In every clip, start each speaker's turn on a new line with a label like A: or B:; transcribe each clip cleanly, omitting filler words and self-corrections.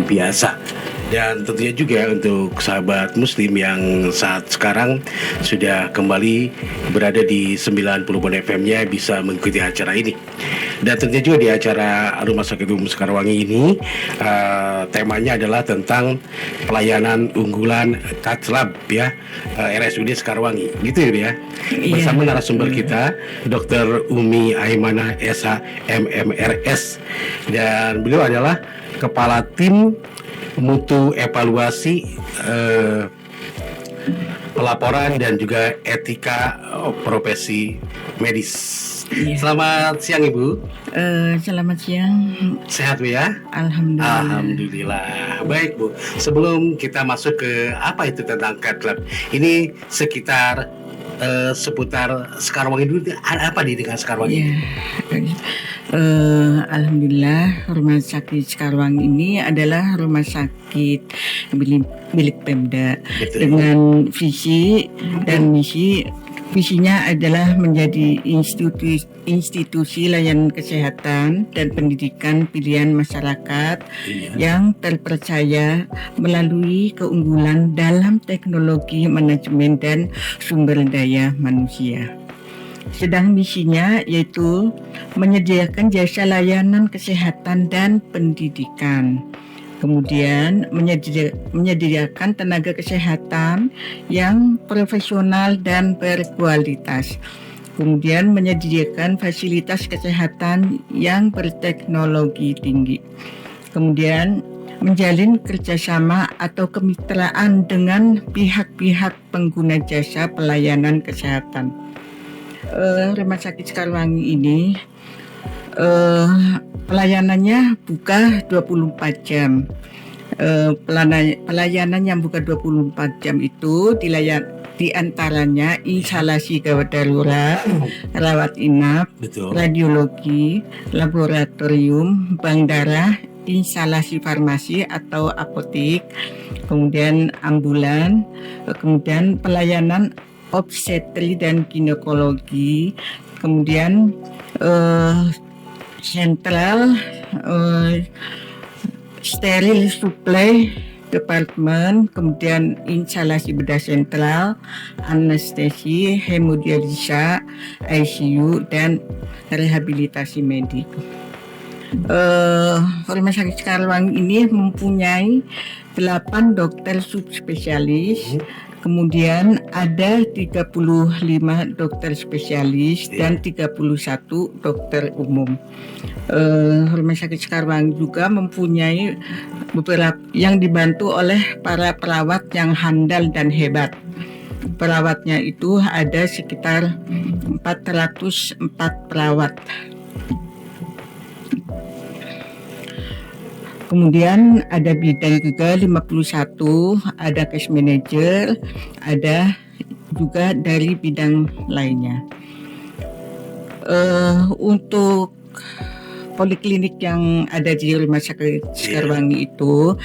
A: biasa. Dan tentunya juga untuk sahabat muslim yang saat sekarang sudah kembali berada di 90 FM-nya bisa mengikuti acara ini. Dan tentunya juga di acara Rumah Sakit Umum Sekarwangi ini temanya adalah tentang pelayanan unggulan Katslab ya, RSUD Sekarwangi gitu ya. Bersama narasumber kita Dr. Umi Aimanah SH MMRS, dan beliau adalah Kepala Tim Mutu Evaluasi Pelaporan dan juga Etika Profesi Medis. Selamat siang Ibu.
B: Selamat siang.
A: Sehat Bu ya?
B: Alhamdulillah.
A: Alhamdulillah. Baik Bu, sebelum kita masuk ke apa itu tentang Katslab, ini sekitar seputar Sekarwangi dulu, ada apa dengan Sekarwangi?
B: Alhamdulillah, Rumah Sakit Sekarwangi ini adalah rumah sakit milik Pemda. Betul. Dengan visi dan misi. Visinya adalah menjadi institusi layanan kesehatan dan pendidikan pilihan masyarakat yang terpercaya melalui keunggulan dalam teknologi manajemen dan sumber daya manusia. Sedang misinya yaitu menyediakan jasa layanan kesehatan dan pendidikan. Kemudian menyediakan tenaga kesehatan yang profesional dan berkualitas. Kemudian menyediakan fasilitas kesehatan yang berteknologi tinggi. Kemudian menjalin kerjasama atau kemitraan dengan pihak-pihak pengguna jasa pelayanan kesehatan. Rumah Sakit Sekarwangi ini pelayanannya buka 24 jam. Pelayanan yang buka 24 jam itu diantaranya instalasi gawat darurat, rawat inap, radiologi, laboratorium, bank darah, instalasi farmasi atau apotek, kemudian ambulan, kemudian pelayanan obstetri dan ginekologi, kemudian sentral steril supply departemen, kemudian instalasi bedah sentral, anestesi, hemodialisa, ICU, dan rehabilitasi medik. Rumah Sakit Sekarwangi ini mempunyai 8 dokter subspesialis. Kemudian ada 35 dokter spesialis dan 31 dokter umum. Rumah Sakit Sekarwangi juga mempunyai beberapa yang dibantu oleh para perawat yang handal dan hebat. Perawatnya itu ada sekitar 404 perawat. Kemudian ada bidang juga 51, ada case manager, ada juga dari bidang lainnya. Untuk poliklinik yang ada di Rumah Sakit Sekarwangi itu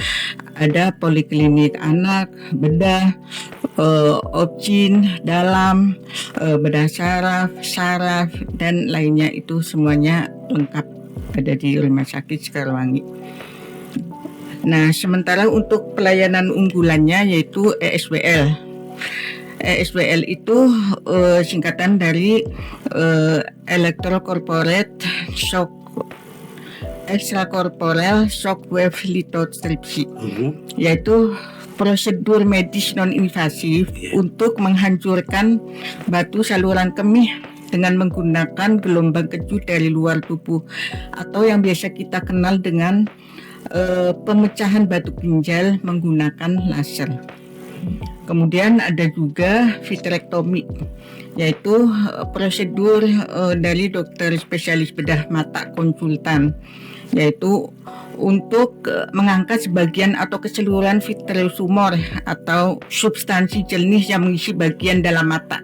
B: ada poliklinik anak, bedah, objin, dalam, bedah saraf, dan lainnya, itu semuanya lengkap ada di Rumah Sakit Sekarwangi. Nah, sementara untuk pelayanan unggulannya yaitu ESWL. ESWL itu singkatan dari Electrocorporate Shock Extracorporeal Shockwave Lithotripsy, yaitu prosedur medis non-invasif untuk menghancurkan batu saluran kemih dengan menggunakan gelombang kejut dari luar tubuh, atau yang biasa kita kenal dengan pemecahan batu ginjal menggunakan laser. Kemudian ada juga vitrektomi, yaitu prosedur dari dokter spesialis bedah mata konsultan, yaitu untuk mengangkat sebagian atau keseluruhan vitreous tumor atau substansi jernih yang mengisi bagian dalam mata.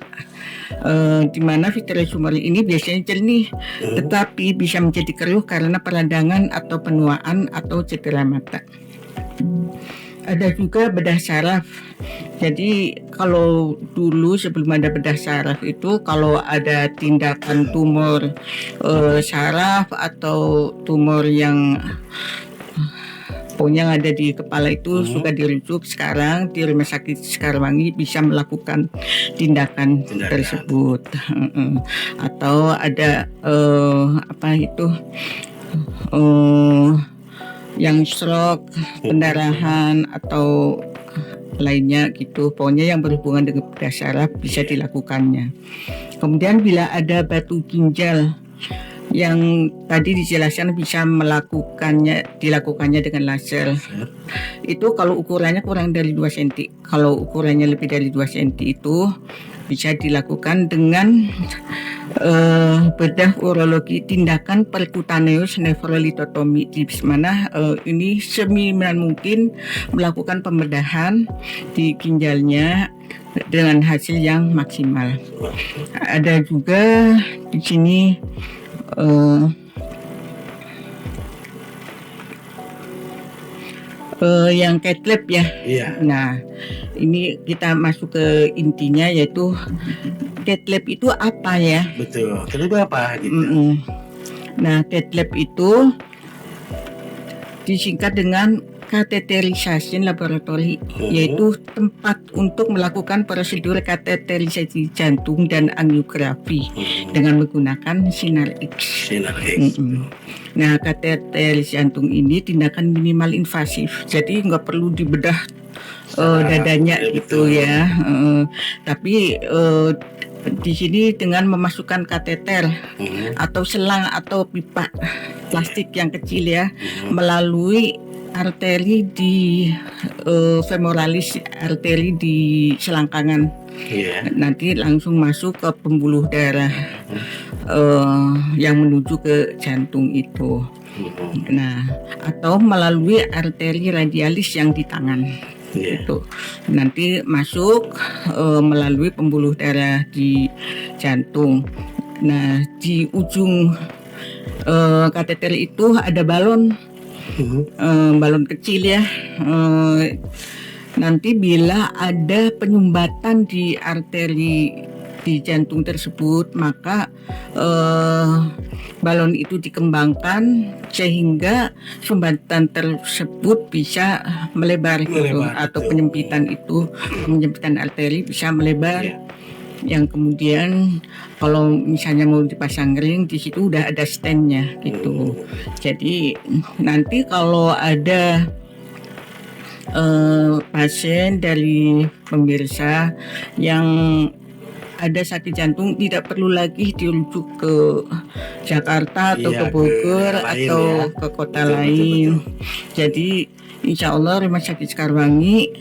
B: Di mana vitreous tumor ini biasanya jernih, tetapi bisa menjadi keruh karena peradangan atau penuaan atau cedera mata. Ada juga bedah saraf. Jadi kalau dulu sebelum ada bedah saraf itu, kalau ada tindakan tumor saraf atau tumor yang pokoknya yang ada di kepala itu suka dirujuk. Sekarang di Rumah Sakit Sekarwangi bisa melakukan tindakan tersebut. Atau ada yang stroke, pendarahan atau lainnya gitu. Pokoknya yang berhubungan dengan bedah saraf bisa dilakukannya. Kemudian bila ada batu ginjal yang tadi dijelaskan bisa dilakukannya dengan laser. Itu kalau ukurannya kurang dari 2 cm. Kalau ukurannya lebih dari 2 cm itu bisa dilakukan dengan bedah urologi, tindakan percutaneous nephrolithotomy, di mana ini seminimal mungkin melakukan pembedahan di ginjalnya dengan hasil yang maksimal. Ada juga di sini yang cath lab ya. Nah, ini kita masuk ke intinya, yaitu cath lab itu apa ya?
A: Betul. Kedua apa gitu?
B: Nah, cath lab itu disingkat dengan catheterization laboratory, yaitu tempat untuk melakukan prosedur kateterisasi jantung dan angiografi dengan menggunakan sinar X. Nah, kateterisasi jantung ini tindakan minimal invasif, jadi nggak perlu dibedah dadanya gitu ya. Tapi di sini dengan memasukkan kateter atau selang atau pipa plastik yang kecil ya, melalui arteri di femoralis, arteri di selangkangan. Nanti langsung masuk ke pembuluh darah yang menuju ke jantung itu. Nah, atau melalui arteri radialis yang di tangan. Itu nanti masuk melalui pembuluh darah di jantung. Nah, di ujung kateter itu ada balon kecil ya. Nanti bila ada penyumbatan di arteri di jantung tersebut, maka balon itu dikembangkan sehingga sumbatan tersebut bisa melebar gitu, atau penyempitan arteri bisa melebar. Yang kemudian kalau misalnya mau dipasang ring, di situ udah ada stand-nya gitu. Jadi nanti kalau ada pasien dari pemirsa yang ada sakit jantung, tidak perlu lagi dirujuk ke Jakarta atau ke Bogor atau ke kota lain. Jadi insya Allah Rumah Sakit Sekarwangi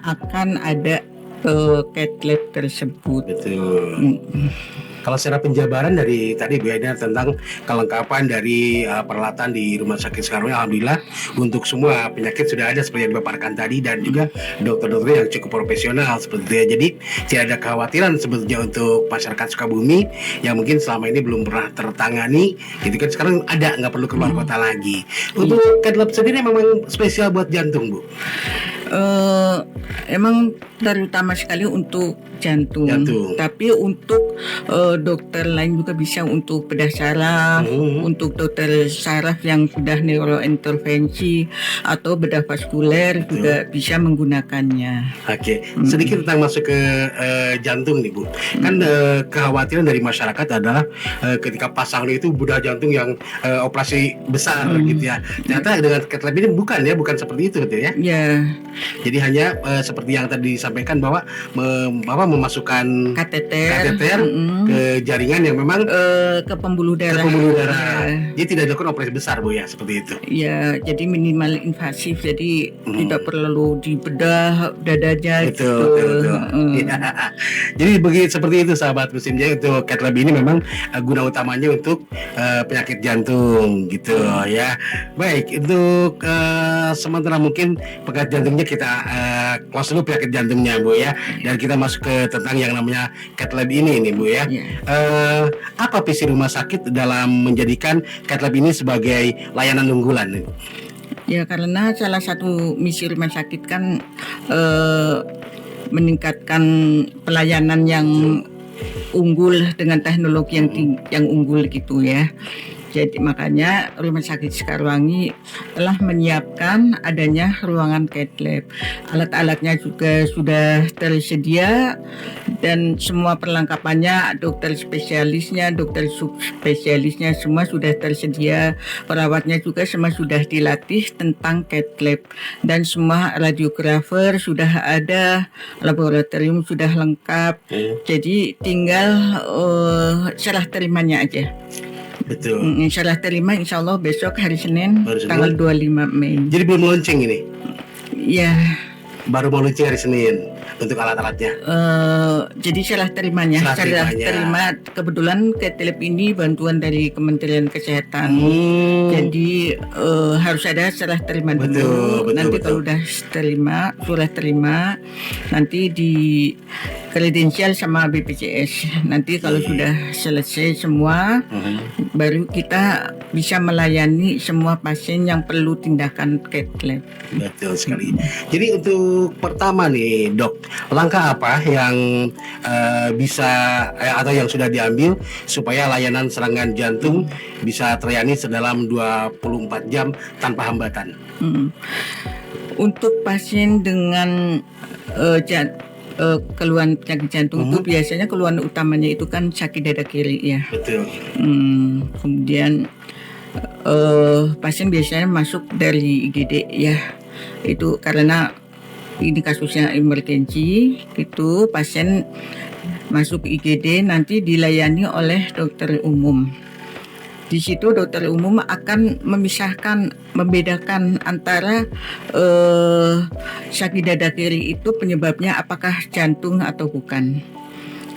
B: akan ada cath lab tersebut.
A: Kalau secara penjabaran dari tadi Bu Eda tentang kelengkapan dari peralatan di Rumah Sakit Sekarwangi, alhamdulillah untuk semua penyakit sudah ada seperti yang dipaparkan tadi, dan juga dokter-dokter yang cukup profesional seperti itu ya. Jadi tidak ada kekhawatiran sebetulnya untuk masyarakat Sukabumi yang mungkin selama ini belum pernah tertangani. Gitu kan, sekarang ada, nggak perlu keluar kota lagi. Untuk cath lab sendiri memang spesial buat jantung, Bu?
B: Emang terutama sekali untuk jantung. Tapi untuk dokter lain juga bisa, untuk bedah saraf, untuk dokter saraf yang sudah neurointervensi atau bedah vaskuler juga bisa menggunakannya.
A: Sedikit tentang masuk ke jantung nih Bu. Kan kekhawatiran dari masyarakat adalah ketika pasang itu bedah jantung yang operasi besar gitu ya. Ternyata dengan cath lab ini bukan seperti itu gitu ya. Jadi hanya seperti yang tadi disampaikan bahwa memasukkan kateter ke jaringan yang memang
B: ke pembuluh darah.
A: Jadi tidak dilakukan operasi besar Bu ya, seperti itu.
B: Ya, jadi minimal invasif, jadi tidak perlu dibedah dadanya gitu.
A: Jadi seperti itu sahabat Muslim. Jadi untuk cath lab ini memang guna utamanya untuk penyakit jantung gitu ya. Baik, untuk sementara mungkin penyakit jantungnya kita close dulu, penyakit jantungnya Bu ya, dan kita masuk ke tentang yang namanya cath lab ini Bu ya. Apa visi rumah sakit dalam menjadikan cath lab ini sebagai layanan unggulan?
B: Ya, karena salah satu misi rumah sakit kan meningkatkan pelayanan yang unggul dengan teknologi yang unggul gitu ya. Jadi makanya Rumah Sakit Sekarwangi telah menyiapkan adanya ruangan cath lab. Alat-alatnya juga sudah tersedia dan semua perlengkapannya, dokter spesialisnya, dokter subspesialisnya semua sudah tersedia. Perawatnya juga semua sudah dilatih tentang cath lab dan semua radiografer sudah ada, laboratorium sudah lengkap. Jadi tinggal serah terimanya aja.
A: Betul.
B: Serah terima insya Allah besok hari Senin,
A: Baru Senin.
B: tanggal 25 Mei.
A: Jadi belum launching ini,
B: Ya,
A: baru mau launching hari Senin untuk alat-alatnya.
B: jadi serah terimanya,
A: Serah
B: serah
A: terimanya.
B: terima. Kebetulan cath lab ini bantuan dari Kementerian Kesehatan. Jadi harus ada serah terima dulu.
A: Betul,
B: Nanti
A: betul.
B: kalau udah surat terima, nanti di kredensial sama BPJS. Nanti kalau sudah selesai semua, baru kita bisa melayani semua pasien yang perlu tindakan cath lab.
A: Betul sekali. Jadi untuk pertama nih dok, langkah apa yang bisa atau yang sudah diambil supaya layanan serangan jantung bisa terlayani sedalam 24 jam tanpa hambatan?
B: Untuk pasien dengan keluhan penyakit jantung itu biasanya keluhan utamanya itu kan sakit dada kiri ya.
A: Betul.
B: Kemudian pasien biasanya masuk dari IGD ya. Itu karena ini kasusnya emergensi, itu pasien masuk IGD nanti dilayani oleh dokter umum. Di situ dokter umum akan membedakan antara sakit dada kiri itu penyebabnya apakah jantung atau bukan.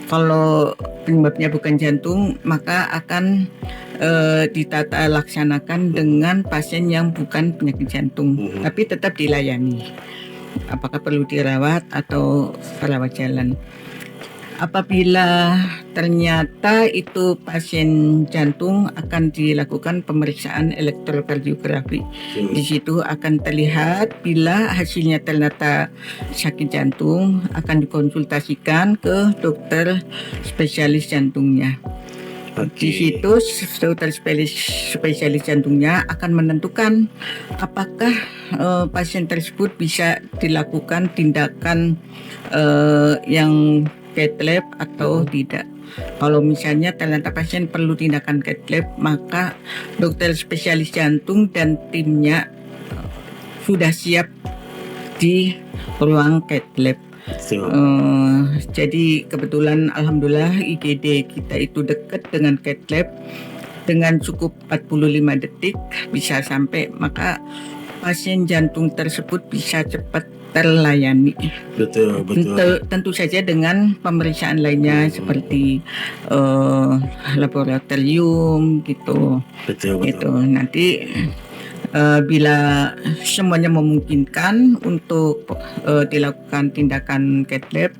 B: Kalau penyebabnya bukan jantung, maka akan ditata laksanakan dengan pasien yang bukan penyakit jantung, tapi tetap dilayani. Apakah perlu dirawat atau perawat jalan. Apabila ternyata itu pasien jantung, akan dilakukan pemeriksaan elektrokardiografi. Di situ akan terlihat bila hasilnya ternyata sakit jantung, akan dikonsultasikan ke dokter spesialis jantungnya. Di situ dokter spesialis jantungnya akan menentukan apakah pasien tersebut bisa dilakukan tindakan yang cath lab atau tidak. Kalau misalnya ternyata pasien perlu tindakan cath lab, maka dokter spesialis jantung dan timnya sudah siap di ruang cath lab. Jadi kebetulan alhamdulillah IGD kita itu dekat dengan cath lab, dengan cukup 45 detik bisa sampai, maka pasien jantung tersebut bisa cepat terlayani.
A: Betul.
B: Tentu saja dengan pemeriksaan lainnya seperti laboratorium gitu.
A: Betul.
B: Gitu. Nanti bila semuanya memungkinkan untuk dilakukan tindakan cath lab,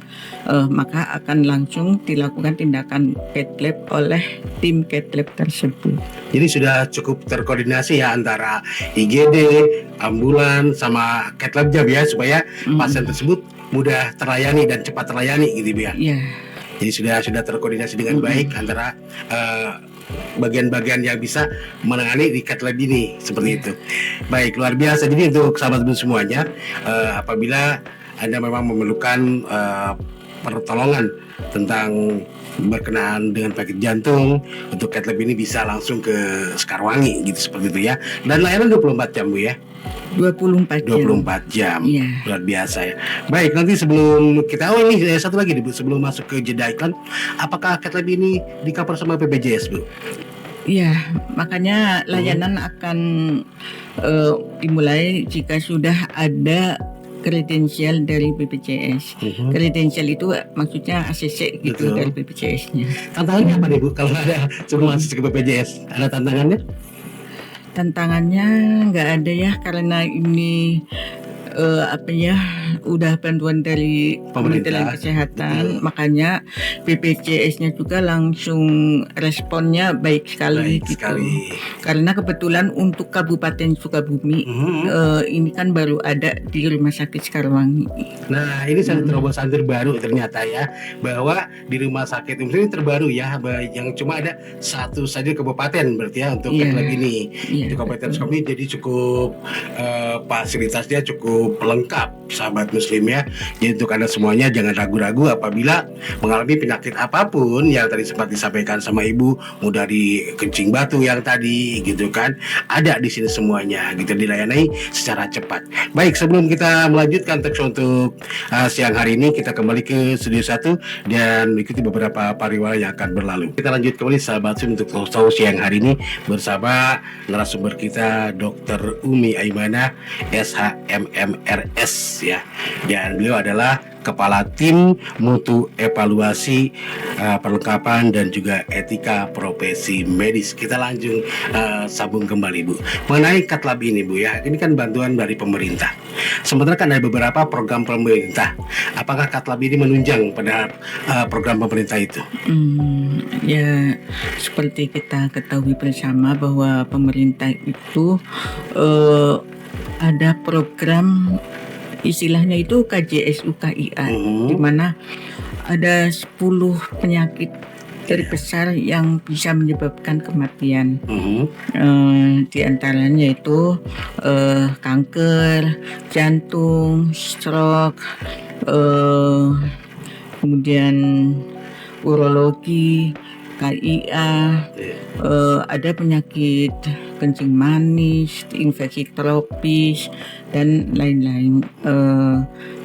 B: maka akan langsung dilakukan tindakan cath lab oleh tim cath lab tersebut.
A: Jadi sudah cukup terkoordinasi ya antara IGD, ambulan, sama cath lab jam ya, supaya pasien tersebut mudah terlayani dan cepat terlayani gitu ya.
B: Iya.
A: Jadi sudah terkoordinasi dengan baik antara bagian-bagian yang bisa menangani di cath lab ini, seperti itu. Baik, luar biasa. Jadi untuk sahabat ibu semuanya, apabila Anda memang memerlukan pertolongan tentang berkenaan dengan penyakit jantung, untuk cath lab ini bisa langsung ke Sekarwangi gitu, seperti itu ya. Dan layanan 24 jam Bu ya.
B: 24 jam.
A: Iya. Luar biasa ya. Baik, nanti sebelum kita nih satu lagi Bu, sebelum masuk ke jeda iklan, apakah cath lab ini di cover sama BPJS Bu?
B: Iya, makanya layanan akan dimulai jika sudah ada kredensial dari BPJS. Kredensial itu maksudnya ACC gitu.
A: Betul.
B: Dari BPJS-nya.
A: Tantangannya apa nih Bu kalau ada sebelum masuk ke BPJS? Ada tantangannya?
B: Tantangannya nggak ada ya, karena ini apa ya, udah bantuan dari Kementerian Kesehatan, makanya BPJS-nya juga langsung responnya baik sekali gitu. Karena kebetulan untuk Kabupaten Sukabumi ini kan baru ada di Rumah Sakit Sekarwangi.
A: Nah, ini satu terobosan terbaru ternyata ya, bahwa di rumah sakit ini terbaru ya, yang cuma ada satu saja kabupaten berarti ya untuk lab ini. Di Kabupaten Sukabumi jadi cukup fasilitasnya cukup lengkap, sahabat muslim ya. Jadi untuk Anda semuanya jangan ragu-ragu apabila mengalami penyakit apapun yang tadi sempat disampaikan sama Ibu, mau dari kencing batu yang tadi gitu kan, ada di sini semuanya gitu, dilayani secara cepat. Baik, sebelum kita melanjutkan teks untuk siang hari ini, kita kembali ke studio 1 dan mengikuti beberapa pariwara yang akan berlalu. Kita lanjut kembali sahabat muslim untuk tahu siang hari ini bersama narasumber kita Dr. Umi Aimanah SHMMRS ya, dan beliau adalah Kepala Tim Mutu Evaluasi Perlengkapan dan juga Etika Profesi Medis. Kita lanjut sambung kembali Bu, mengenai Katlab ini Bu ya, ini kan bantuan dari pemerintah. Sementara kan ada beberapa program pemerintah. Apakah Katlab ini menunjang pada program pemerintah itu?
B: Ya, seperti kita ketahui bersama bahwa pemerintah itu ada program, istilahnya itu KJSU KIA, di mana ada 10 penyakit terbesar yang bisa menyebabkan kematian. Di antaranya itu kanker, jantung, stroke, kemudian urologi, KIA, ada penyakit kencing manis, infeksi tropis, dan lain-lain.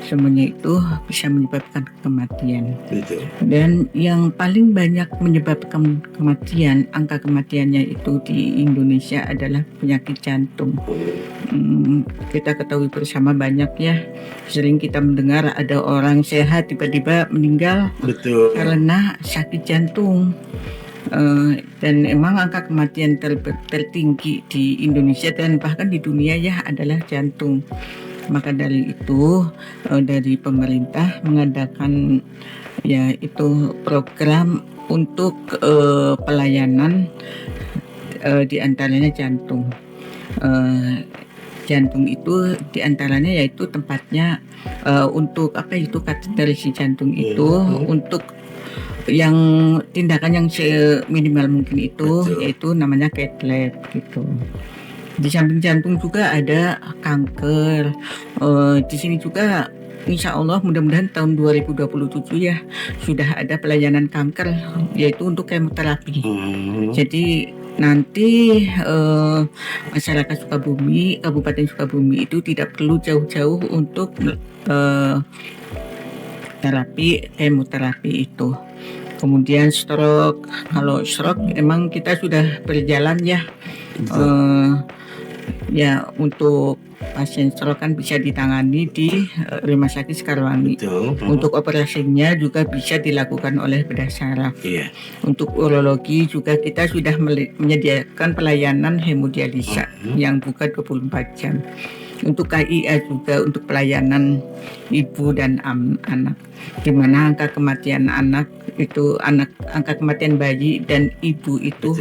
B: Semuanya itu bisa menyebabkan kematian. Dan yang paling banyak menyebabkan kematian, angka kematiannya itu di Indonesia adalah penyakit jantung. Kita ketahui bersama banyak ya, sering kita mendengar ada orang sehat tiba-tiba meninggal karena sakit jantung. Dan emang angka kematian tertinggi di Indonesia dan bahkan di dunia ya adalah jantung. Maka dari itu dari pemerintah mengadakan ya itu program untuk pelayanan di antaranya jantung. Jantung itu diantaranya yaitu tempatnya untuk apa itu kateterisasi jantung itu untuk yang tindakan yang seminimal mungkin itu yaitu namanya cath lab gitu. Di samping jantung juga ada kanker. Di sini juga insya Allah mudah-mudahan tahun 2027 ya sudah ada pelayanan kanker yaitu untuk kemoterapi. Jadi nanti masyarakat Sukabumi, Kabupaten Sukabumi itu tidak perlu jauh-jauh untuk kemoterapi itu. Kemudian stroke, kalau stroke emang kita sudah berjalan ya. Ya untuk pasien stroke kan bisa ditangani di Rumah Sakit Sekarwangi. Untuk operasinya juga bisa dilakukan oleh bedah saraf. Untuk urologi juga kita sudah menyediakan pelayanan hemodialisa yang buka 24 jam. Untuk KIA juga untuk pelayanan ibu dan anak, di mana angka kematian anak itu angka kematian bayi dan ibu itu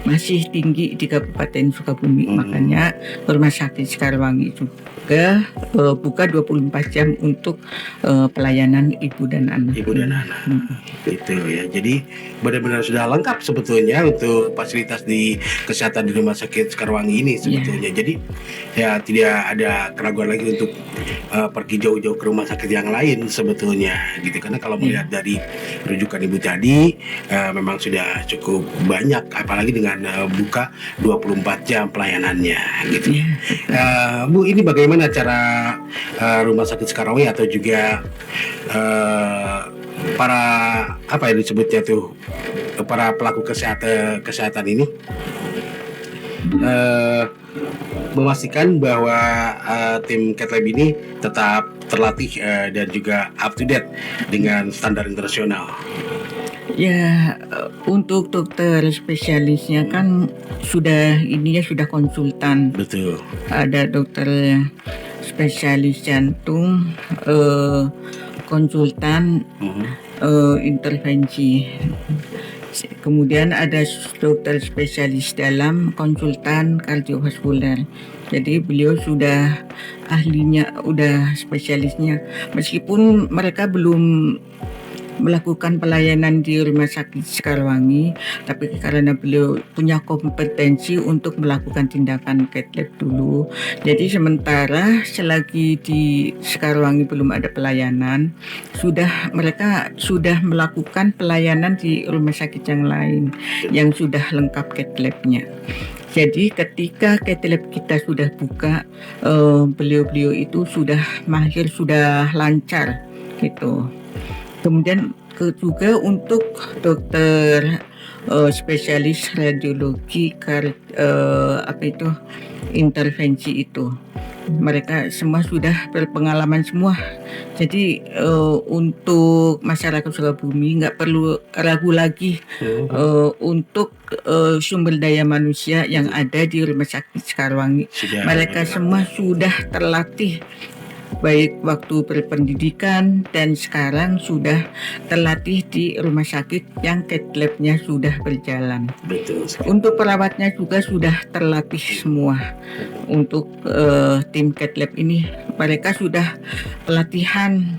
B: masih tinggi di Kabupaten Sukabumi. Makanya Rumah Sakit Sekarwangi juga buka 24 jam untuk pelayanan ibu dan anak.
A: Gitu ya. Jadi benar-benar sudah lengkap sebetulnya untuk fasilitas di kesehatan di Rumah Sakit Sekarwangi ini sebetulnya. Jadi ya tidak ada keraguan lagi untuk pergi jauh-jauh ke rumah sakit yang lain sebetulnya gitu, karena kalau melihat dari rujukan Ibu tadi memang sudah cukup banyak, apalagi dengan buka 24 jam pelayanannya gitu. Bu, ini bagaimana cara Rumah Sakit Sekarwangi atau juga para apa yang disebutnya tuh para pelaku kesehatan ini memastikan bahwa tim Cath Lab ini tetap terlatih dan juga up to date dengan standar internasional?
B: Ya, untuk dokter spesialisnya kan sudah konsultan.
A: Betul.
B: Ada dokter spesialis jantung, konsultan intervensi. Kemudian ada dokter spesialis dalam, konsultan kardiovaskuler. Jadi beliau sudah ahlinya, udah spesialisnya. Meskipun mereka belum melakukan pelayanan di Rumah Sakit Sekarwangi, tapi karena beliau punya kompetensi untuk melakukan tindakan cath lab dulu. Jadi sementara selagi di Sekarwangi belum ada pelayanan, mereka sudah melakukan pelayanan di rumah sakit yang lain yang sudah lengkap cath lab-nya. Jadi ketika cath lab kita sudah buka, beliau-beliau itu sudah mahir, sudah lancar gitu. Kemudian juga untuk dokter spesialis radiologi intervensi itu, mereka semua sudah berpengalaman semua. Jadi untuk masyarakat Sukabumi nggak perlu ragu lagi untuk sumber daya manusia yang ada di Rumah Sakit Sekarwangi. Mereka semua sudah terlatih, baik waktu berpendidikan dan sekarang sudah terlatih di rumah sakit yang cath lab-nya sudah berjalan.
A: Betul.
B: Untuk perawatnya juga sudah terlatih semua. Untuk tim cath lab ini mereka sudah pelatihan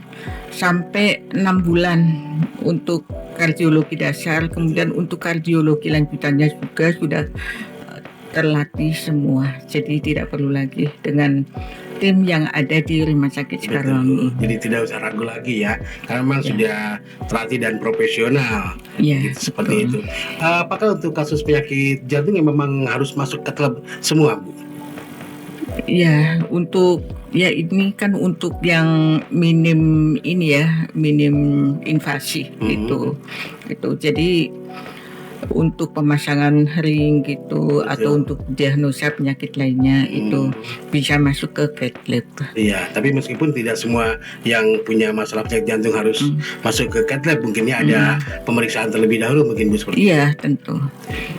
B: sampai 6 bulan untuk kardiologi dasar, kemudian untuk kardiologi lanjutannya juga sudah terlatih semua. Jadi tidak perlu lagi dengan tim yang ada di Rumah Sakit Sekarwangi.
A: Jadi tidak usah ragu lagi ya, karena memang sudah terlatih dan profesional.
B: Ya,
A: gitu, seperti itu. Apakah untuk kasus penyakit jantung yang memang harus masuk ke lab semua, Bu?
B: Ya, ini kan untuk yang minim invasi gitu. Jadi untuk pemasangan ring gitu, atau untuk diagnosa penyakit lainnya itu bisa masuk ke cath lab.
A: Iya, tapi meskipun tidak semua yang punya masalah penyakit jantung harus masuk ke cath lab, mungkin ya ada pemeriksaan terlebih dahulu mungkin, Bu, seperti itu.
B: Iya, tentu.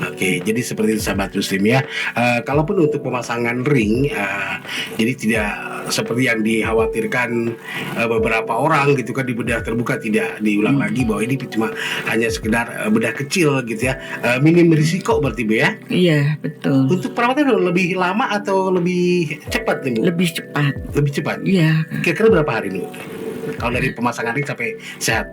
A: Oke, jadi seperti itu sahabat muslim ya. Kalaupun untuk pemasangan ring, jadi tidak seperti yang dikhawatirkan beberapa orang gitu kan, di bedah terbuka, tidak diulang lagi bahwa ini cuma hanya sekedar bedah kecil gitu ya. Minim risiko berarti, Bu, ya?
B: Iya, betul.
A: Untuk perawatan lebih lama atau lebih cepat nih, Bu?
B: Lebih cepat.
A: Lebih cepat?
B: Iya.
A: Kira-kira berapa hari nih, Bu? Kalau dari pemasangan ring sampai sehat?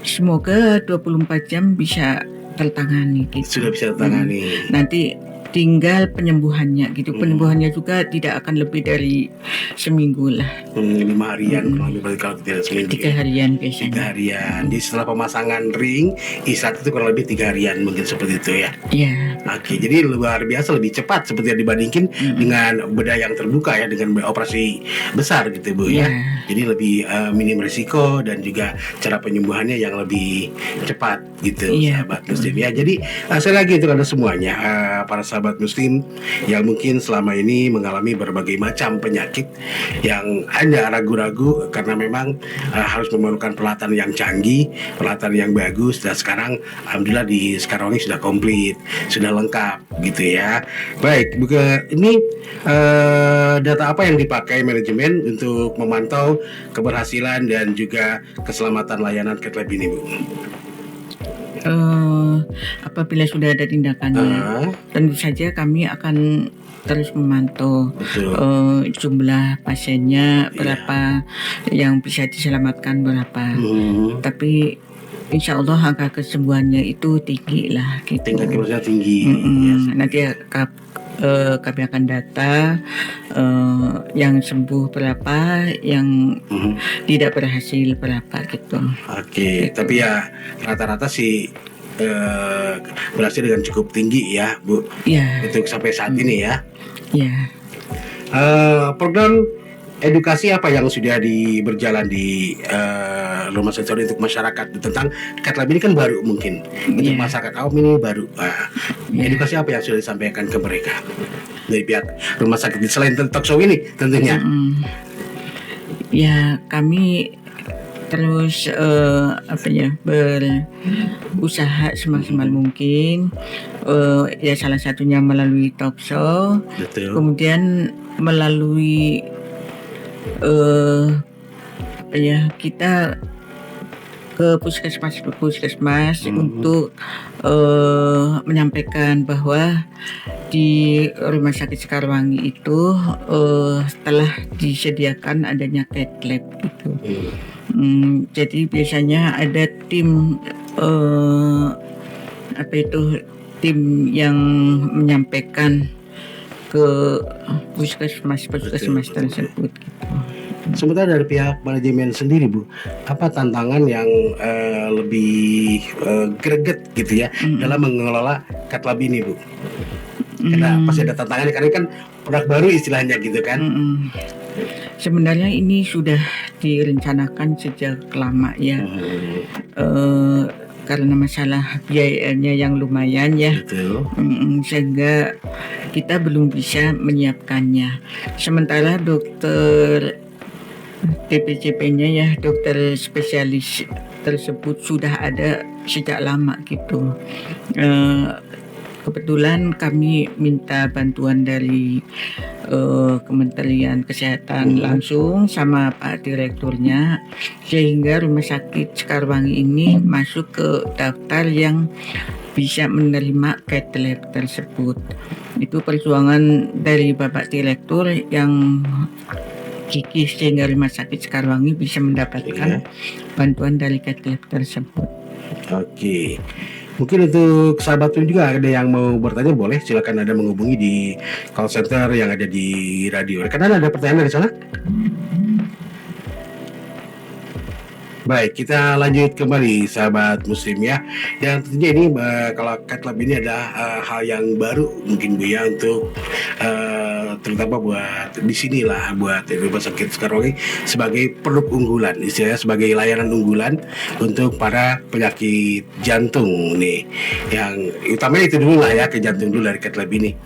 B: Semoga 24 jam bisa tertangani gitu.
A: Sudah bisa tertangani.
B: Nanti tinggal penyembuhannya gitu. Penyembuhannya juga tidak akan lebih dari seminggu lah.
A: 5 harian kurang lebih, kalau tidak seminggu.
B: 3 harian biasanya.
A: 3 harian. Jadi setelah pemasangan ring, istirahat itu kurang lebih 3 harian mungkin seperti itu ya.
B: Iya.
A: Oke, jadi luar biasa, lebih cepat seperti yang dibandingkan dengan bedah yang terbuka ya, dengan operasi besar gitu, Bu, ya. Jadi lebih minim risiko dan juga cara penyembuhannya yang lebih cepat gitu, sahabat muslim ya. Jadi sekali lagi itu ada semuanya, para sahabat muslim yang mungkin selama ini mengalami berbagai macam penyakit yang hanya ragu-ragu karena memang harus memerlukan peralatan yang canggih, peralatan yang bagus, dan sekarang alhamdulillah di Sekarwangi sudah komplit, sudah lengkap gitu ya. Baik, ini data apa yang dipakai manajemen untuk memantau keberhasilan dan juga keselamatan layanan cath lab ini, Bu?
B: Apabila sudah ada tindakannya, tentu saja kami akan terus memantau jumlah pasiennya berapa, yang bisa diselamatkan berapa. Tapi insya Allah angka kesembuhannya itu tinggi lah gitu.
A: Tingkat kesembuhannya tinggi.
B: Nanti kami akan data yang sembuh berapa, yang tidak berhasil berapa gitu.
A: Oke, gitu. Tapi ya rata-rata sih berhasil dengan cukup tinggi ya, Bu. Iya. Untuk sampai saat ini ya. Iya. Program edukasi apa yang sudah berjalan di Rumah Sensori untuk masyarakat tentang cath lab ini kan baru mungkin untuk masyarakat awam ini baru. Edukasi apa yang sudah disampaikan ke mereka dari pihak rumah sakit selain talk show ini tentunya? Ya, kami terus berusaha semaksimal mungkin, ya salah satunya melalui talk show. Betul. Kemudian melalui
B: kita ke puskesmas untuk menyampaikan bahwa di Rumah Sakit Sekarwangi itu telah disediakan adanya cath lab gitu. Jadi biasanya ada tim tim yang menyampaikan ke puskesmas tersebut gitu.
A: Sementara dari pihak manajemen sendiri Bu, apa tantangan yang lebih greget gitu ya dalam mengelola cath lab ini Bu? Karena pasti ada tantangannya karena kan produk baru istilahnya gitu kan.
B: Sebenarnya ini sudah direncanakan sejak lama ya. Karena masalah biayanya yang lumayan ya.
A: Betul.
B: Sehingga kita belum bisa menyiapkannya. Sementara dokter TPCP-nya ya, dokter spesialis tersebut sudah ada sejak lama gitu. Kebetulan kami minta bantuan dari Kementerian Kesehatan langsung sama Pak Direkturnya, sehingga Rumah Sakit Sekarwangi ini masuk ke daftar yang bisa menerima cath lab tersebut. Itu perjuangan dari Bapak Direktur yang gigih sehingga Rumah Sakit Sekarwangi bisa mendapatkan bantuan dari cath lab tersebut.
A: Oke. Mungkin untuk sahabat pun juga ada yang mau bertanya, boleh silakan Anda menghubungi di call center yang ada di radio. Karena ada pertanyaan dari sana. Baik, kita lanjut kembali sahabat muslim ya. Dan tentunya ini kalau cath lab ini adalah hal yang baru mungkin Bu ya untuk terutama buat di sinilah buat Rumah Sakit Sekarwangi sebagai produk unggulan, istilahnya sebagai layanan unggulan untuk para penyakit jantung nih. Yang utamanya itu dulu lah ya, ke jantung dulu dari cath lab ini.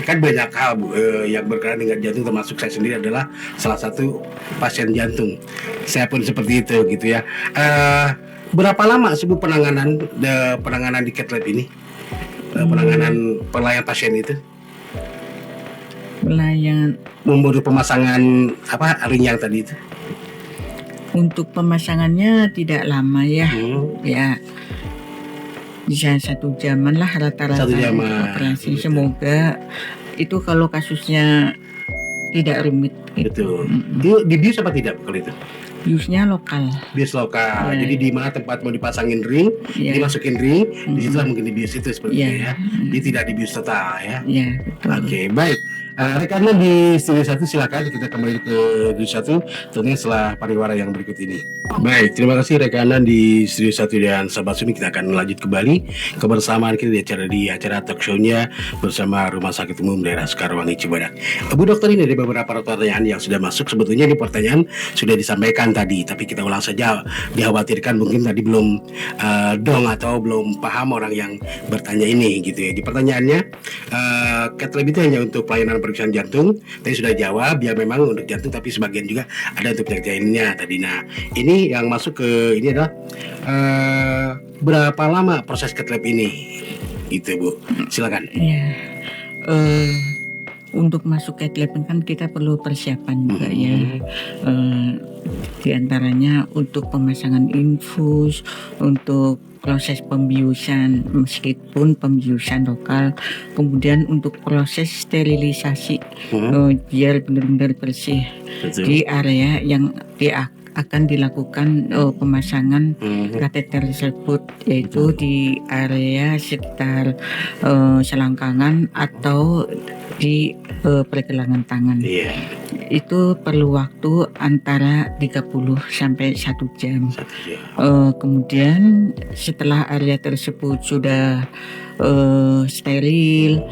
A: Kan banyak hal Bu, yang berkenaan dengan jantung, termasuk saya sendiri adalah salah satu pasien jantung. Saya pun seperti itu gitu ya. Berapa lama sih Bu penanganan di cath lab ini? Penanganan pelayan pasien itu? Membuat pemasangan ring yang tadi itu?
B: Untuk pemasangannya tidak lama ya. Ya, bisa 1 jaman lah rata-rata operasi. Semoga itu kalau kasusnya tidak rumit gitu.
A: Betul. Dibius apa tidak kalau itu?
B: Biusnya lokal.
A: Bius lokal. Jadi di mana tempat mau dipasangin ring, dimasukin ring, di situ mungkin dibius itu seperti itu ya. Jadi tidak dibius total ya.
B: Iya, betul.
A: Oke, baik. Rekannya di studio 1 silakan kita kembali ke studio 1 tentunya setelah pariwara yang berikut ini. Baik, terima kasih rekanan di studio 1 dan sahabat sumi. Kita akan lanjut kembali kebersamaan kita di acara talk show-nya bersama Rumah Sakit Umum Daerah Sekarwangi Cibadak. Bu dokter, ini ada beberapa pertanyaan yang sudah masuk. Sebetulnya di pertanyaan sudah disampaikan tadi, tapi kita ulang saja. Dikhawatirkan mungkin tadi belum dong atau belum paham orang yang bertanya ini gitu ya. Di pertanyaannya, cath lab itu hanya untuk pelayanan pemeriksaan jantung. Tadi sudah jawab ya, memang untuk jantung, tapi sebagian juga ada untuk penyakit lainnya tadi. Nah, ini yang masuk ke ini adalah berapa lama proses cath lab ini? Itu Bu, silakan.
B: Ya, untuk masuk cath lab kan kita perlu persiapan juga ya. Di antaranya untuk pemasangan infus, untuk proses pembiusan meskipun pembiusan lokal, kemudian untuk proses sterilisasi biar benar-benar bersih.
A: Betul.
B: Di area yang akan dilakukan pemasangan kateter tersebut, yaitu di area sekitar selangkangan atau di pergelangan tangan. Itu perlu waktu antara 30 sampai 1 jam. Kemudian setelah area tersebut sudah steril,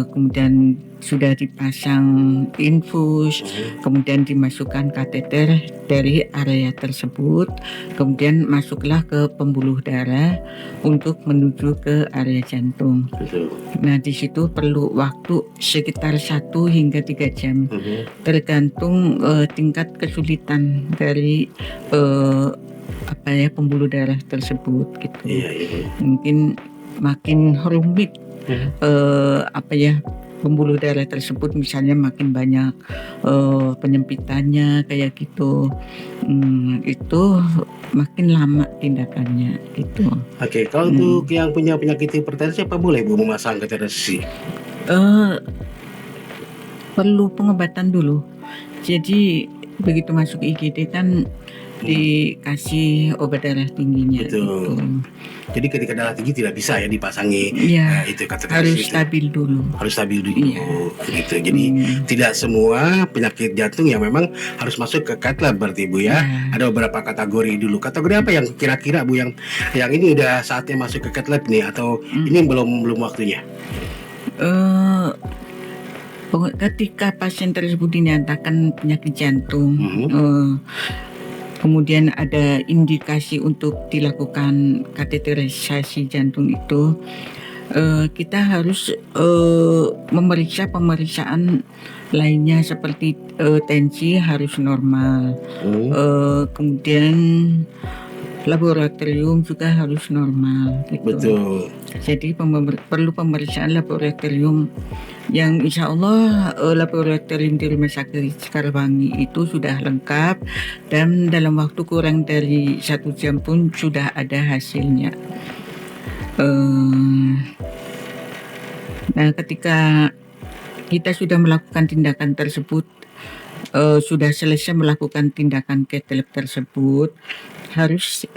B: kemudian sudah dipasang infus, kemudian dimasukkan kateter dari area tersebut, kemudian masuklah ke pembuluh darah untuk menuju ke area jantung. Nah, di situ perlu waktu sekitar 1 hingga 3 jam, tergantung tingkat kesulitan dari pembuluh darah tersebut gitu. Mungkin makin rumit pembuluh darah tersebut misalnya makin banyak penyempitannya kayak gitu, itu makin lama tindakannya gitu.
A: Oke, kalau untuk yang punya penyakit hipertensi apa boleh Bu memasang kateter resi?
B: Perlu pengobatan dulu. Jadi begitu masuk IGD kan dikasih obat darah tingginya.
A: Betul.
B: Gitu.
A: Jadi ketika darah tinggi tidak bisa ya dipasangi
B: Iya,
A: itu kateter
B: harus
A: resi itu.
B: stabil dulu.
A: Harus stabil dulu
B: Iya.
A: gitu. Jadi tidak semua penyakit jantung yang memang harus masuk ke cath lab berarti Bu ya.
B: Iya.
A: Ada beberapa kategori dulu. Kategori apa yang kira-kira Bu yang ini udah saatnya masuk ke cath lab nih atau ini belum waktunya?
B: Ketika pasien tersebut dinyatakan penyakit jantung, kemudian ada indikasi untuk dilakukan kateterisasi jantung itu, kita harus memeriksa pemeriksaan lainnya seperti tensi harus normal, kemudian laboratorium juga harus normal gitu.
A: Betul.
B: Jadi perlu pemeriksaan laboratorium yang insya Allah laboratorium di Rumah Sakit Sekarwangi itu sudah lengkap dan dalam waktu kurang dari 1 jam pun sudah ada hasilnya. Nah, ketika kita sudah melakukan tindakan tersebut, sudah selesai melakukan tindakan cath lab tersebut, harus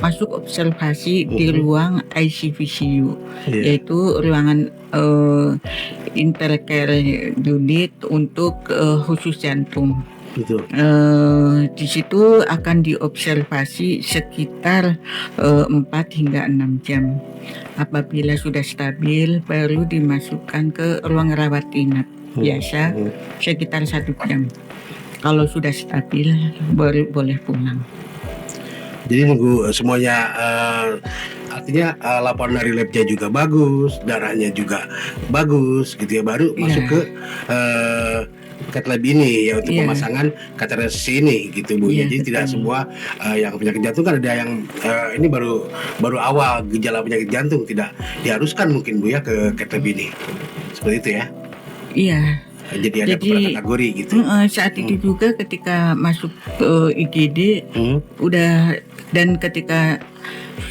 B: masuk observasi di ruang ICVCU, yaitu ruangan intercare unit untuk khusus jantung.
A: Betul.
B: Di situ akan diobservasi sekitar 4 hingga 6 jam. Apabila sudah stabil, baru dimasukkan ke ruang rawat inap biasa sekitar 1 jam. Kalau sudah stabil, baru boleh pulang.
A: Jadi nunggu semuanya, artinya laporan dari labnya juga bagus, darahnya juga bagus gitu ya, baru masuk ke cath lab ini ya untuk pemasangan kateter resi ini gitu Bu. Jadi tidak semua yang penyakit jantung kan ada yang ini baru awal gejala penyakit jantung, tidak diharuskan mungkin Bu ya ke cath lab ini. Seperti itu ya.
B: Iya.
A: Jadi ada beberapa kategori gitu.
B: Saat itu juga ketika masuk ke IGD udah, dan ketika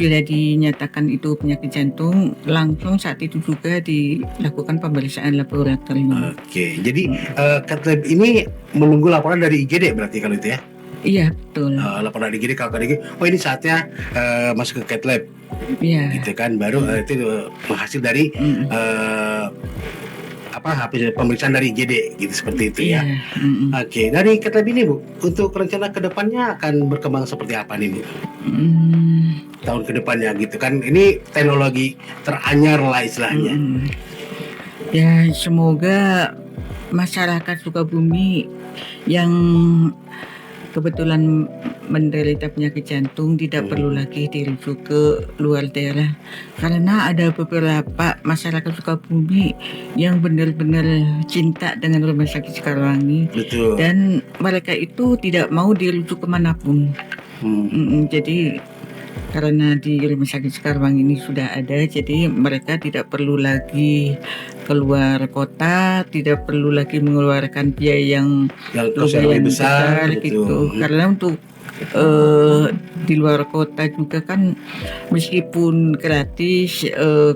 B: sudah dinyatakan itu penyakit jantung, langsung saat itu juga dilakukan pemeriksaan laboratorium.
A: Oke, jadi cath lab ini menunggu laporan dari IGD berarti kalau itu ya?
B: Iya, betul.
A: Laporan dari IGD, kalau dari IGD, oh ini saatnya masuk ke cath lab.
B: Iya.
A: Gitu kan, baru itu hasil dari pemeriksaan dari IGD gitu, seperti itu ya. Oke, dari cath lab ini Bu, untuk rencana kedepannya akan berkembang seperti apa nih Bu? Tahun kedepannya gitu kan, ini teknologi teranyar lah istilahnya.
B: Ya, semoga masyarakat Sukabumi yang kebetulan menderita penyakit jantung tidak perlu lagi dirujuk ke luar daerah, karena ada beberapa masyarakat Sukabumi yang benar-benar cinta dengan Rumah Sakit Sekarwangi.
A: Betul.
B: Dan mereka itu tidak mau dirujuk kemanapun. Jadi karena di Rumah Sakit Sekarwangi ini sudah ada, jadi mereka tidak perlu lagi keluar kota, tidak perlu lagi mengeluarkan biaya yang
A: lumayan besar
B: gitu. Karena untuk di luar kota juga kan meskipun gratis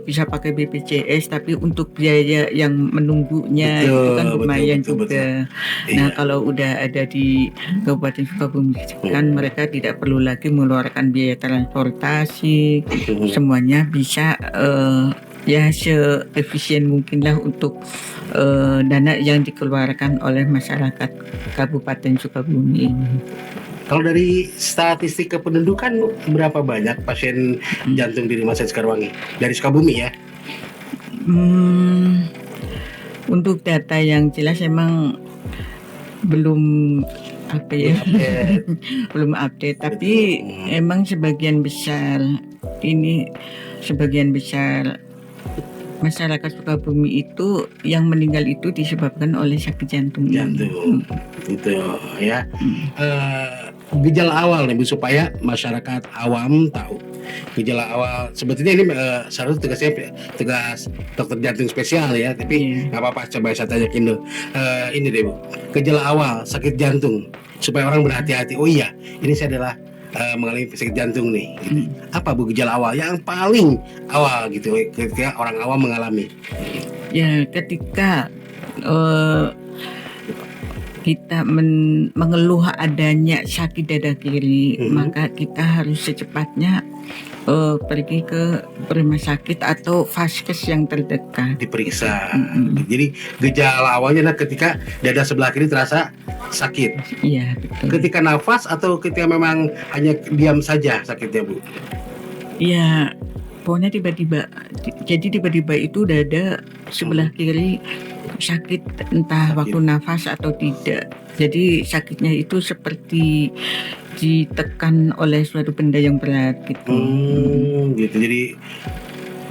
B: bisa pakai BPJS, tapi untuk biaya yang menunggunya itu kan lumayan juga. Nah, kalau udah ada di Kabupaten Sukabumi kan mereka tidak perlu lagi mengeluarkan biaya transportasi, semuanya bisa ya seefisien mungkinlah untuk dana yang dikeluarkan oleh masyarakat Kabupaten Sukabumi ini.
A: Kalau dari statistik kependudukan berapa banyak pasien jantung di Rumah Sakit Sekarwangi dari Sukabumi ya?
B: Untuk data yang jelas emang belum belum update, tapi emang sebagian besar masyarakat Sukabumi itu yang meninggal itu disebabkan oleh sakit jantung.
A: Itu ya. Gejala awal nih Bu, supaya masyarakat awam tahu. Gejala awal sebetulnya ini seharusnya tugas dokter jantung spesial ya, tapi nggak apa-apa, coba saya tanya Indo. Ini deh Bu, gejala awal sakit jantung supaya orang berhati-hati. Oh iya, ini saya adalah mengalami sakit jantung nih. Gitu. Apa Bu gejala awal yang paling awal gitu ketika orang awam mengalami?
B: Ya, ketika kita mengeluh adanya sakit dada kiri, maka kita harus secepatnya pergi ke rumah sakit atau vaskes yang terdekat.
A: Diperiksa. Jadi gejala awalnya adalah ketika dada sebelah kiri terasa sakit.
B: Iya, betul.
A: Ketika nafas atau ketika memang hanya diam saja sakitnya Bu?
B: Iya, pokoknya tiba-tiba. Jadi tiba-tiba itu dada sebelah kiri sakit, entah waktu nafas atau tidak. Jadi sakitnya itu seperti ditekan oleh suatu benda yang berat gitu.
A: Gitu. Jadi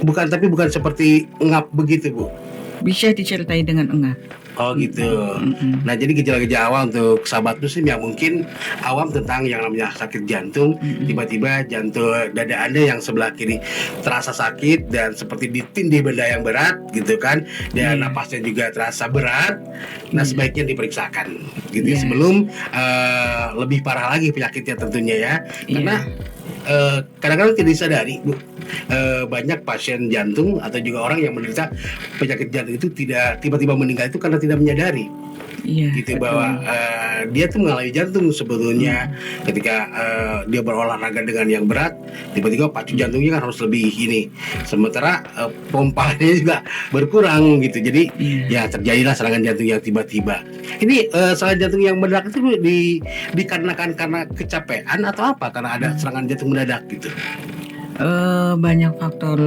A: bukan seperti ngap begitu Bu?
B: Bisa disertai dengan engap.
A: Oh gitu. Nah jadi gejala-gejala awal untuk sahabat muslim yang mungkin awam tentang yang namanya sakit jantung, tiba-tiba jantung dada Anda yang sebelah kiri terasa sakit dan seperti ditindih benda yang berat gitu kan, dan napasnya juga terasa berat. Nah sebaiknya diperiksakan gitu sebelum lebih parah lagi penyakitnya tentunya ya. Karena kadang-kadang tidak disadari Bu, banyak pasien jantung atau juga orang yang menderita penyakit jantung itu tidak tiba-tiba meninggal itu karena tidak menyadari. Gitu betul. Bahwa dia tuh mengalami jantung sebetulnya ketika dia berolahraga dengan yang berat, tiba-tiba pacu jantungnya kan harus lebih ini, sementara pompanya juga berkurang gitu. Jadi ya terjadilah serangan jantung yang tiba-tiba. Ini serangan jantung yang mendadak itu dikarenakan karena kecapean atau apa? Karena ada serangan jantung mendadak gitu.
B: Banyak faktor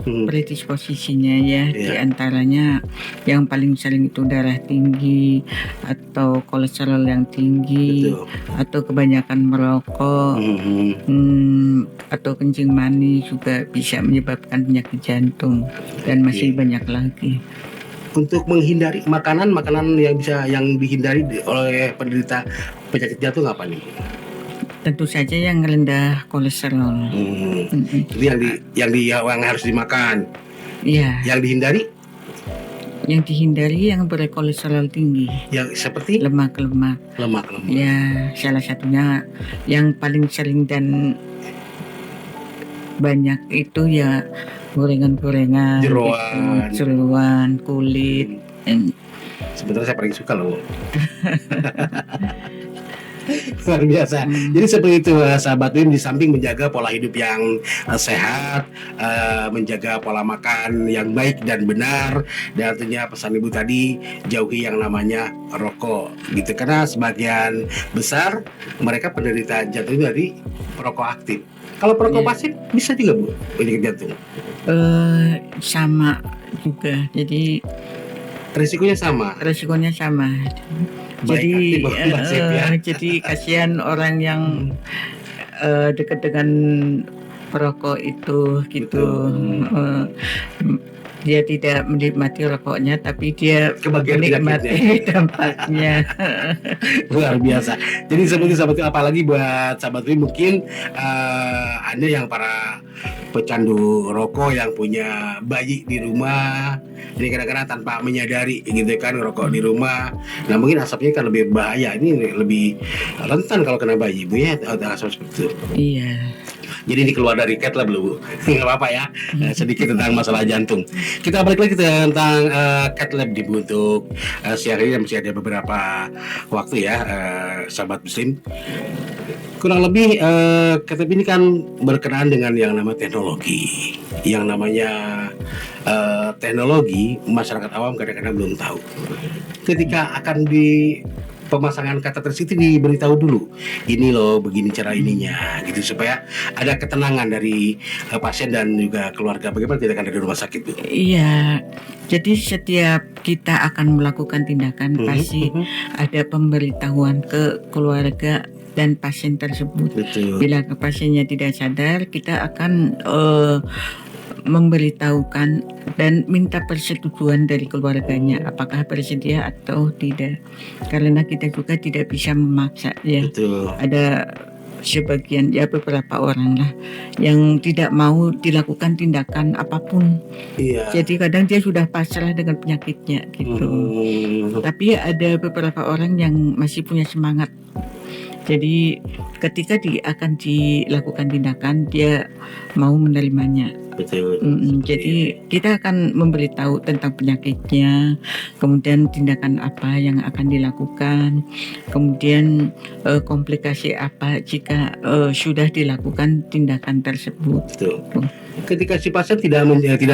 B: predisposisinya ya, di antaranya yang paling sering itu darah tinggi atau kolesterol yang tinggi. Betul. Atau kebanyakan merokok, atau kencing manis juga bisa menyebabkan penyakit jantung, dan masih banyak lagi.
A: Untuk menghindari makanan yang dihindari oleh penderita penyakit jantung apa nih?
B: Tentu saja yang rendah kolesterol.
A: Itu yang harus dimakan.
B: Iya.
A: Yang dihindari?
B: Yang dihindari yang berkolesterol tinggi.
A: Yang seperti?
B: Lemak-lemak. Ya, salah satunya yang paling sering dan banyak itu ya gorengan-gorengan, jeroan, kulit.
A: Sebenarnya saya paling suka loh. Luar biasa. Jadi seperti itu sahabat WIM, di samping menjaga pola hidup yang sehat, menjaga pola makan yang baik dan benar, dan tentunya pesan ibu tadi jauhi yang namanya rokok gitu, karena sebagian besar mereka penderita jantung dari perokok aktif. Kalau perokok pasif bisa juga Bu penyakit jantung?
B: Sama juga. Jadi
A: resikonya sama.
B: Jadi jadi kasihan orang yang dekat dengan perokok itu gitu. Dia tidak menikmati rokoknya, tapi dia menikmati dampaknya.
A: Luar biasa. Jadi seperti apalagi buat sahabat WIM mungkin Anda yang para pecandu rokok yang punya bayi di rumah, ini kadang-kadang tanpa menyadari gitu kan rokok di rumah. Nah mungkin asapnya kan lebih bahaya, ini lebih rentan kalau kena bayi Bu ya, asap seperti itu. Iya. Jadi ini keluar dari cat lah belum Bu? Nggak apa-apa ya. Sedikit tentang masalah jantung. Kita balik lagi tentang cat lab di Bu untuk siang ini, masih ada beberapa waktu ya sahabat muslim. Kurang lebih cat lab ini kan berkenaan dengan yang namanya teknologi. Yang namanya teknologi masyarakat awam kadang-kadang belum tahu. Ketika akan pemasangan kateter itu diberitahu dulu, ini loh begini cara ininya gitu, supaya ada ketenangan dari pasien dan juga keluarga. Bagaimana tidak akan dari rumah sakit Bu? Iya,
B: jadi setiap kita akan melakukan tindakan pasti ada pemberitahuan ke keluarga dan pasien tersebut. Betul. Bila pasiennya tidak sadar, kita akan memberitahukan dan minta persetujuan dari keluarganya apakah bersedia atau tidak, karena kita juga tidak bisa memaksa ya. Betul. Ada sebagian ya beberapa orang lah yang tidak mau dilakukan tindakan apapun.
A: Iya.
B: Jadi kadang dia sudah pasrah dengan penyakitnya gitu. Tapi ada beberapa orang yang masih punya semangat. Jadi ketika akan dilakukan tindakan, dia mau menerimanya.
A: Betul.
B: Jadi kita akan memberitahu tentang penyakitnya, kemudian tindakan apa yang akan dilakukan, kemudian komplikasi apa jika sudah dilakukan tindakan tersebut.
A: Betul. Ketika si pasien tidak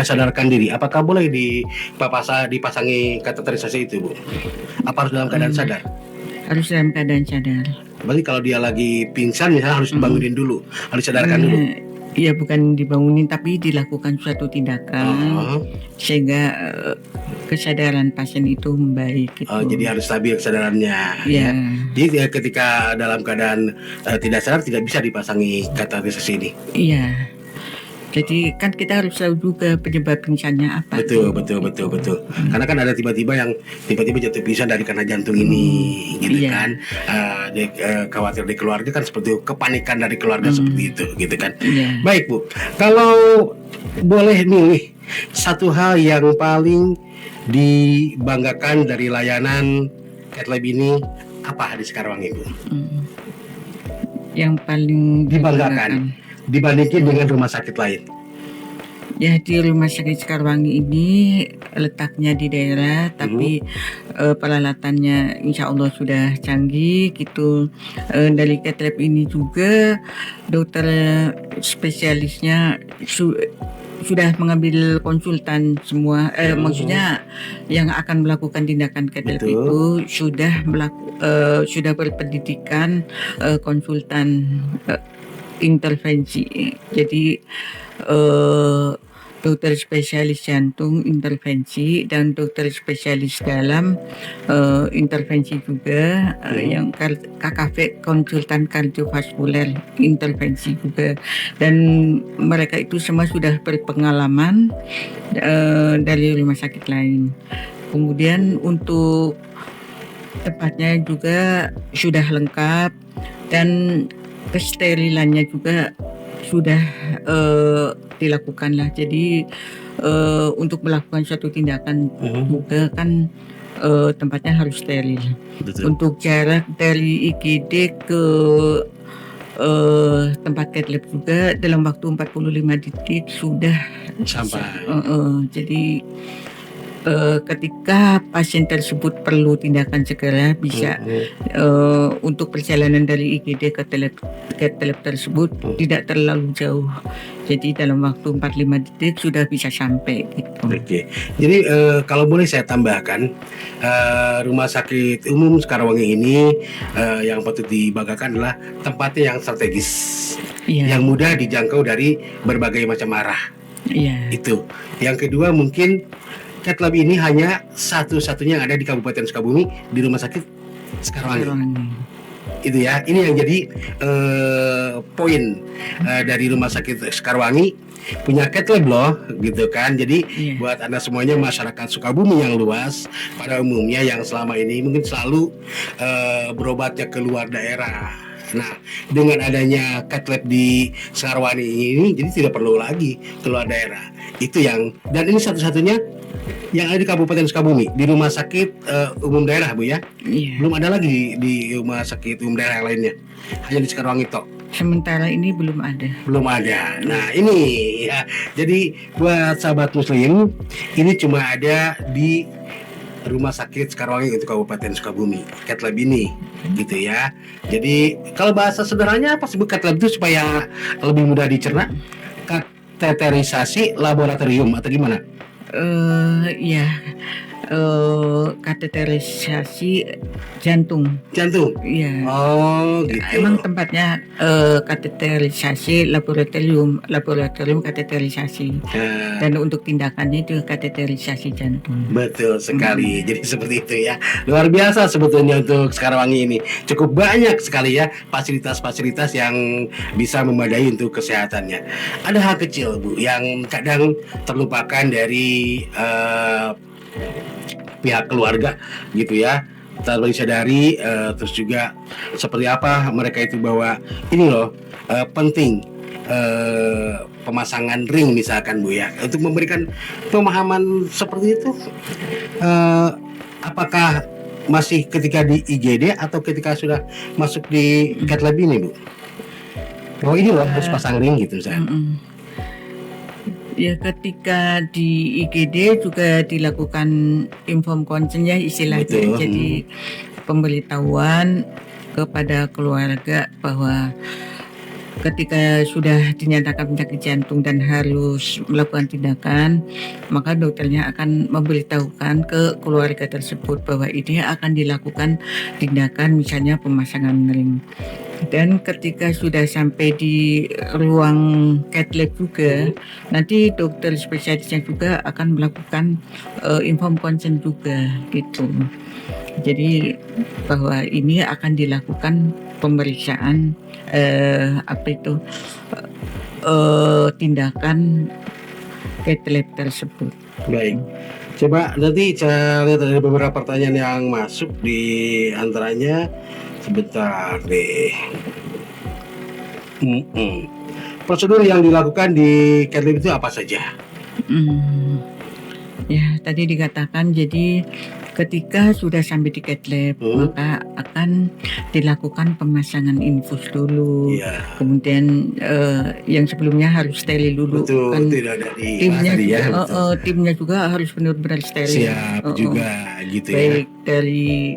A: sadarkan diri, apakah boleh dipasangi kateterisasi itu, Bu? Apa harus dalam keadaan sadar?
B: Harus dalam keadaan sadar.
A: Berarti kalau dia lagi pingsan misalnya harus dibangunin dulu, harus disadarkan dulu.
B: Iya, bukan dibangunin tapi dilakukan suatu tindakan sehingga kesadaran pasien itu membaik gitu.
A: Jadi harus stabil kesadarannya.
B: Ya.
A: Jadi ketika dalam keadaan tidak sadar tidak bisa dipasangi kateterisasi ini.
B: Iya. Jadi kan kita harus tahu juga penyebab pingsannya apa.
A: Betul. Karena kan ada tiba-tiba jatuh pingsan dari karena jantung ini, gitu kan. Khawatir di keluarga kan seperti kepanikan dari keluarga seperti itu, gitu kan. Baik, Bu. Kalau boleh milih satu hal yang paling dibanggakan dari layanan Cath Lab ini, apa di Sekarwangi, Bu? Yang paling dibanggakan dibandingkan dengan rumah sakit lain?
B: Ya, di rumah sakit Sekarwangi ini letaknya di daerah, tapi peralatannya insya Allah sudah canggih gitu. Dari Cath Lab ini juga dokter spesialisnya sudah mengambil konsultan semua. Maksudnya yang akan melakukan tindakan Cath Lab itu sudah berpendidikan konsultan intervensi. Jadi dokter spesialis jantung intervensi dan dokter spesialis dalam intervensi juga, yang KKV konsultan kardiovaskuler intervensi juga, dan mereka itu semua sudah berpengalaman dari rumah sakit lain. Kemudian untuk tempatnya juga sudah lengkap dan kesterilannya juga sudah dilakukan lah. Jadi untuk melakukan suatu tindakan juga kan tempatnya harus steril. Betul. Untuk jarak dari IGD ke tempat Cath Lab juga dalam waktu 45 detik sudah
A: sampai.
B: Jadi ketika pasien tersebut perlu tindakan segera bisa untuk perjalanan dari IGD ke Cath Lab tersebut tidak terlalu jauh. Jadi dalam waktu 45 detik sudah bisa sampai gitu.
A: Oke. Jadi kalau boleh saya tambahkan, rumah sakit umum Sekarwangi ini yang patut dibanggakan adalah tempatnya yang strategis, yang mudah dijangkau dari berbagai macam arah. Itu. Yang kedua mungkin Cath Lab ini hanya satu-satunya yang ada di Kabupaten Sukabumi di rumah sakit Sekarwangi. Itu ya, ini yang jadi poin dari rumah sakit Sekarwangi, punya Cath Lab loh, gitu kan. Jadi buat Anda semuanya masyarakat Sukabumi yang luas pada umumnya yang selama ini mungkin selalu berobatnya ke luar daerah. Nah, dengan adanya Cath Lab di Sekarwangi ini, jadi tidak perlu lagi keluar daerah. Itu yang, dan ini satu-satunya yang ada di Kabupaten Sukabumi di rumah sakit umum daerah, Bu ya. Belum ada lagi di rumah sakit umum daerah yang lainnya, hanya di Sekarwangi tok.
B: Sementara ini belum ada. Nah
A: ini ya, jadi buat sahabat muslim, ini cuma ada di rumah sakit Sekarwangi untuk Kabupaten Sukabumi, Cath Lab ini, gitu ya. Jadi kalau bahasa sederhananya apa sih Bu Cath Lab itu supaya lebih mudah dicerna? Kateterisasi laboratorium atau gimana?
B: Kateterisasi jantung. Iya.
A: Oh, gitu.
B: Emang tempatnya kateterisasi laboratorium kateterisasi. Dan untuk tindakannya itu kateterisasi jantung.
A: Betul sekali. Jadi seperti itu ya. Luar biasa sebetulnya untuk Sekarwangi ini. Cukup banyak sekali ya fasilitas-fasilitas yang bisa memadai untuk kesehatannya. Ada hal kecil, Bu, yang kadang terlupakan dari pihak keluarga gitu ya. tanpa disadari, terus juga seperti apa mereka itu bahwa ini loh penting pemasangan ring misalkan Bu ya, untuk memberikan pemahaman seperti itu. Apakah masih ketika di IGD atau ketika sudah masuk di cath lab ini Bu? Oh ini loh harus pasang ring gitu misalnya.
B: Ya, ketika di IGD juga dilakukan inform consent ya istilahnya.
A: Betul.
B: Jadi pemberitahuan kepada keluarga bahwa ketika sudah dinyatakan penyakit jantung dan harus melakukan tindakan, maka dokternya akan memberitahukan ke keluarga tersebut bahwa ini akan dilakukan tindakan misalnya pemasangan ring. Dan ketika sudah sampai di ruang cath lab juga, nanti dokter spesialisnya juga akan melakukan inform consent juga gitu. Jadi bahwa ini akan dilakukan pemeriksaan tindakan cath lab tersebut.
A: Baik. Coba nanti saya lihat ada beberapa pertanyaan yang masuk, di antaranya sebentar deh. Prosedur yang dilakukan di cath lab itu apa saja?
B: Ya, tadi dikatakan jadi ketika sudah sampai di cath lab maka akan dilakukan pemasangan infus dulu.
A: Iya.
B: Kemudian yang sebelumnya harus steril dulu.
A: Betul,
B: Kan
A: tidak ada di
B: timnya
A: tadi ya. Betul.
B: timnya juga harus benar-benar steril.
A: Siap juga gitu ya.
B: Baik dari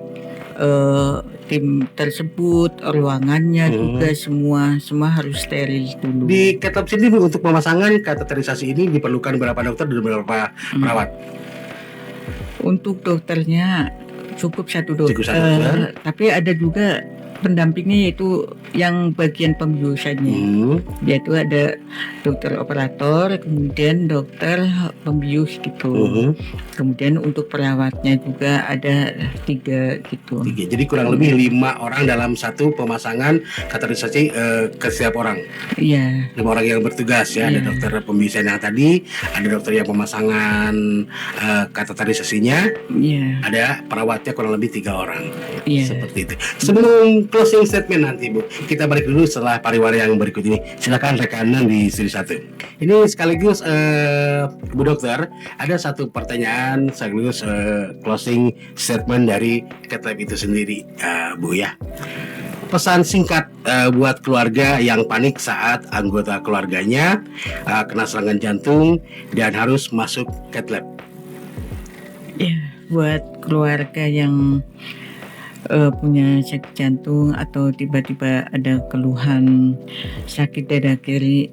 B: tim tersebut, ruangannya juga semua harus steril dulu.
A: Di cath lab sendiri untuk pemasangan kateterisasi ini diperlukan berapa dokter dan berapa perawat?
B: Untuk dokternya cukup satu dokter.
A: Cukup satu dokter.
B: Tapi ada juga pendampingnya, yaitu yang bagian pembiusannya. Yaitu ada dokter operator, kemudian dokter pembius gitu. Kemudian untuk perawatnya juga ada 3 gitu.
A: Jadi kurang lebih 5 orang dalam satu pemasangan kateterisasi ke setiap orang.
B: Iya.
A: 5 orang yang bertugas ya. Ada dokter pembiusan yang tadi, ada dokter yang pemasangan kateterisasinya, ada perawatnya kurang lebih 3 orang. Seperti itu. Sebelum closing statement nanti Bu, kita balik dulu setelah pariwara yang berikut ini. Silakan rekanan di Studio 1. Ini sekaligus Bu Dokter, ada satu pertanyaan sekaligus closing statement dari cath lab itu sendiri, Bu ya. Pesan singkat buat keluarga yang panik saat anggota keluarganya kena serangan jantung dan harus masuk cath lab.
B: Ya, buat keluarga yang punya sakit jantung atau tiba-tiba ada keluhan sakit dada kiri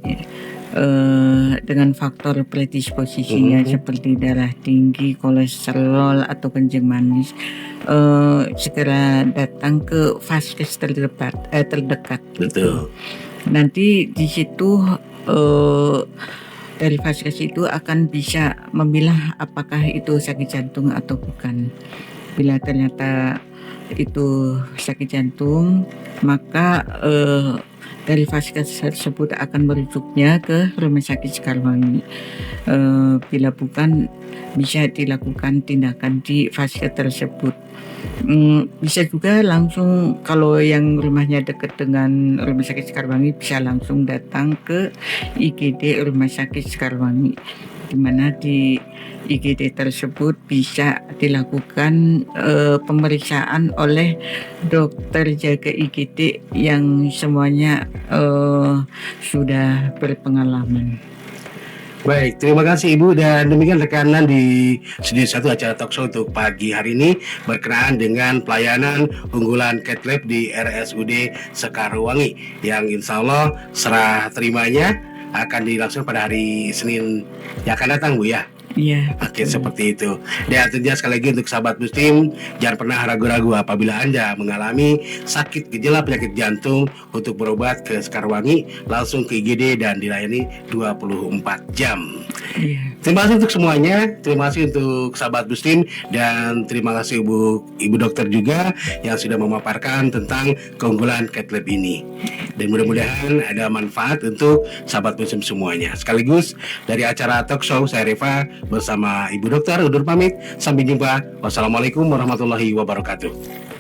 B: dengan faktor predisposisinya seperti darah tinggi, kolesterol atau kencing manis, segera datang ke vaskes terdekat.
A: Betul.
B: Nanti di situ dari vaskes itu akan bisa memilah apakah itu sakit jantung atau bukan. Bila ternyata itu sakit jantung, maka dari vaskes tersebut akan merujuknya ke Rumah Sakit Sekarwangi. Bila bukan, bisa dilakukan tindakan di vaskes tersebut. Bisa juga langsung, kalau yang rumahnya dekat dengan Rumah Sakit Sekarwangi, bisa langsung datang ke IGD Rumah Sakit Sekarwangi, di mana di IGD tersebut bisa dilakukan pemeriksaan oleh dokter jaga IGD yang semuanya sudah berpengalaman.
A: Baik, terima kasih Ibu, dan demikian rekanan di Studio 1 acara Talkshow untuk pagi hari ini berkenaan dengan pelayanan unggulan cath lab di RSUD Sekarwangi yang insya Allah serah terimanya akan dilangsungkan pada hari Senin yang akan datang Bu ya.
B: Iya.
A: Oke, seperti itu. Dan tentunya sekali lagi untuk sahabat Muslim, jangan pernah ragu-ragu apabila Anda mengalami sakit gejala penyakit jantung untuk berobat ke Sekarwangi, langsung ke IGD dan dilayani 24 jam.
B: Iya.
A: Terima kasih untuk semuanya. Terima kasih untuk sahabat Muslim, dan terima kasih Ibu Dokter juga yang sudah memaparkan tentang keunggulan cath lab ini. dan mudah-mudahan ada manfaat untuk sahabat musim semuanya. Sekaligus dari acara talk show saya Reva bersama Ibu Dokter undur pamit. Sampai jumpa. Wassalamualaikum warahmatullahi wabarakatuh.